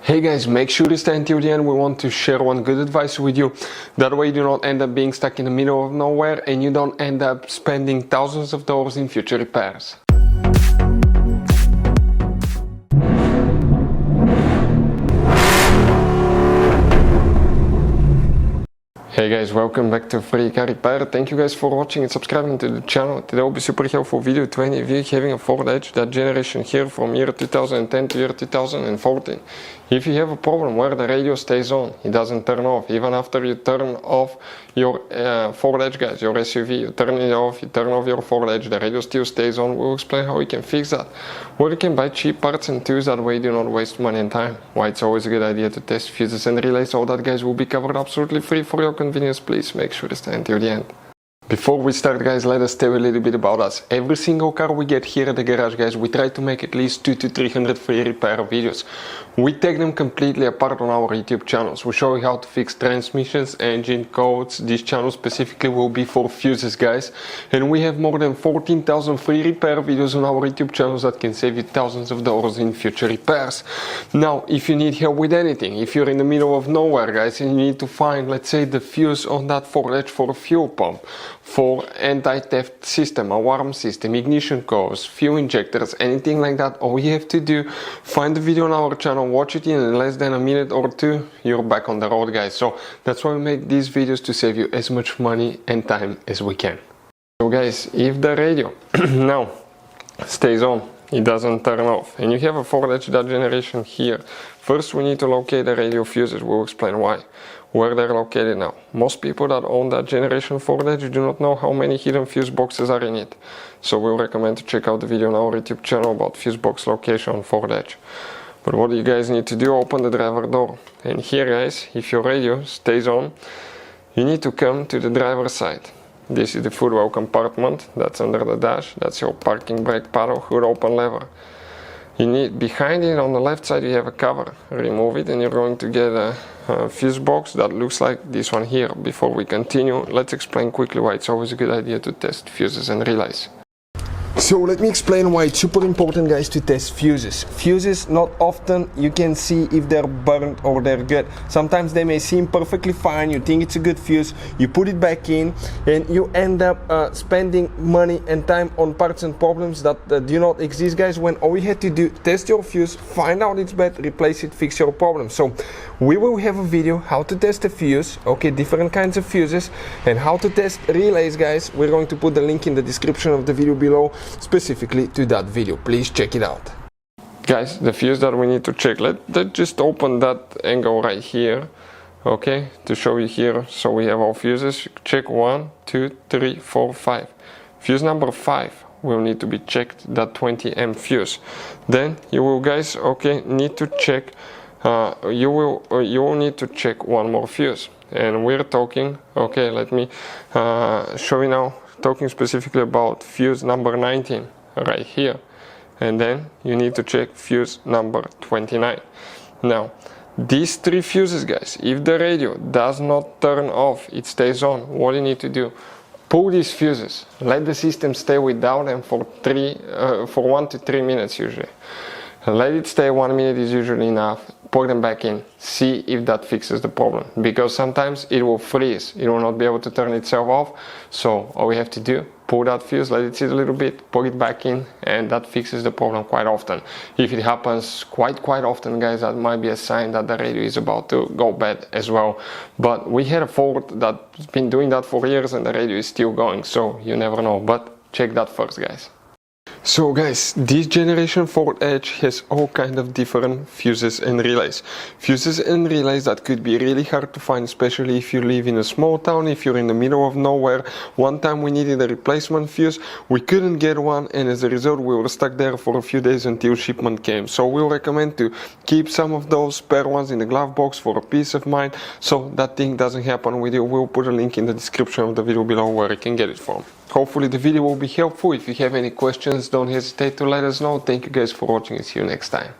Hey guys, make sure to stay until the end. We want to share one good advice with you. That way you do not end up being stuck in the middle of nowhere and you don't end up spending thousands of dollars in future repairs. Hey guys, welcome back to Free Car Repair. Thank you guys for watching and subscribing to the channel. Today will be super helpful video to any of you having a Ford Edge, that generation here from year 2010 to year 2014. If you have a problem where the radio stays on, it doesn't turn off, even after you turn off your Ford Edge, guys, your SUV, you turn it off, you turn off your Ford Edge, the radio still stays on, we'll explain how you can fix that. Or you can buy cheap parts and tools, that way you do not waste money and time. Why it's always a good idea to test fuses and relays, all that guys will be covered absolutely free for your convenience. Please make sure to stay until the end. Before we start guys, let us tell you a little bit about us. Every single car we get here at the garage guys, we try to make at least 200 to 300 free repair videos. We take them completely apart on our YouTube channels. We show you how to fix transmissions, engine codes. This channel specifically will be for fuses guys. And we have more than 14,000 free repair videos on our YouTube channels that can save you thousands of dollars in future repairs. Now, if you need help with anything, if you're in the middle of nowhere guys and you need to find, let's say, the fuse on that Ford Edge for a fuel pump, for anti-theft system, alarm system, ignition codes, fuel injectors, anything like that, all you have to do, find the video on our channel, watch it in less than a minute or two, you're back on the road guys. So that's why we make these videos, to save you as much money and time as we can. So guys, if the radio now stays on, it doesn't turn off, and you have a Ford Edge that generation here, first we need to locate the radio fuses. We'll explain where they're located now. Most people that own that generation Ford Edge do not know how many hidden fuse boxes are in it. So we'll recommend to check out the video on our YouTube channel about fuse box location on Ford Edge. But what you guys need to do, open the driver door. And here guys, if your radio stays on, you need to come to the driver's side. This is the footwell compartment, that's under the dash, that's your parking brake paddle, hood open lever. You need, behind it on the left side you have a cover, remove it and you're going to get a fuse box that looks like this one here. Before we continue, let's explain quickly why it's always a good idea to test fuses and relays. So let me explain why it's super important guys to test fuses. Fuses, not often you can see if they're burnt or they're good. Sometimes they may seem perfectly fine, you think it's a good fuse, you put it back in and you end up spending money and time on parts and problems that do not exist guys, when all you had to do, test your fuse, find out it's bad, replace it, fix your problem. So we will have a video how to test a fuse, okay, different kinds of fuses, and how to test relays guys. We're going to put the link in the description of the video below, specifically to that video. Please check it out. Guys, the fuse that we need to check, let's just open that angle right here, okay, to show you here. So we have our fuses, check 1, 2, 3, 4, 5. Fuse number 5 will need to be checked, that 20 amp fuse. Then you will guys, okay, need to check, you will need to check one more fuse. And we're talking, okay, let me show you now, talking specifically about fuse number 19 right here, and then you need to check fuse number 29. Now these three fuses guys, if the radio does not turn off, it stays on, what you need to do, pull these fuses, let the system stay without them for 1 to 3 minutes usually. Let it stay, 1 minute is usually enough, plug them back in, see if that fixes the problem, because sometimes it will freeze, it will not be able to turn itself off. So all we have to do, pull that fuse, let it sit a little bit, plug it back in, and that fixes the problem quite often. If it happens quite often guys, that might be a sign that the radio is about to go bad as well. But we had a Ford that's been doing that for years and the radio is still going, so you never know, but check that first guys. So guys, this generation Ford Edge has all kind of different fuses and relays. Fuses and relays that could be really hard to find, especially if you live in a small town, if you're in the middle of nowhere. One time we needed a replacement fuse, we couldn't get one, and as a result we were stuck there for a few days until shipment came. So we'll recommend to keep some of those spare ones in the glove box for a peace of mind, so that thing doesn't happen with you. We'll put a link in the description of the video below where you can get it from. Hopefully the video will be helpful. If you have any questions, don't hesitate to let us know. Thank you guys for watching and see you next time.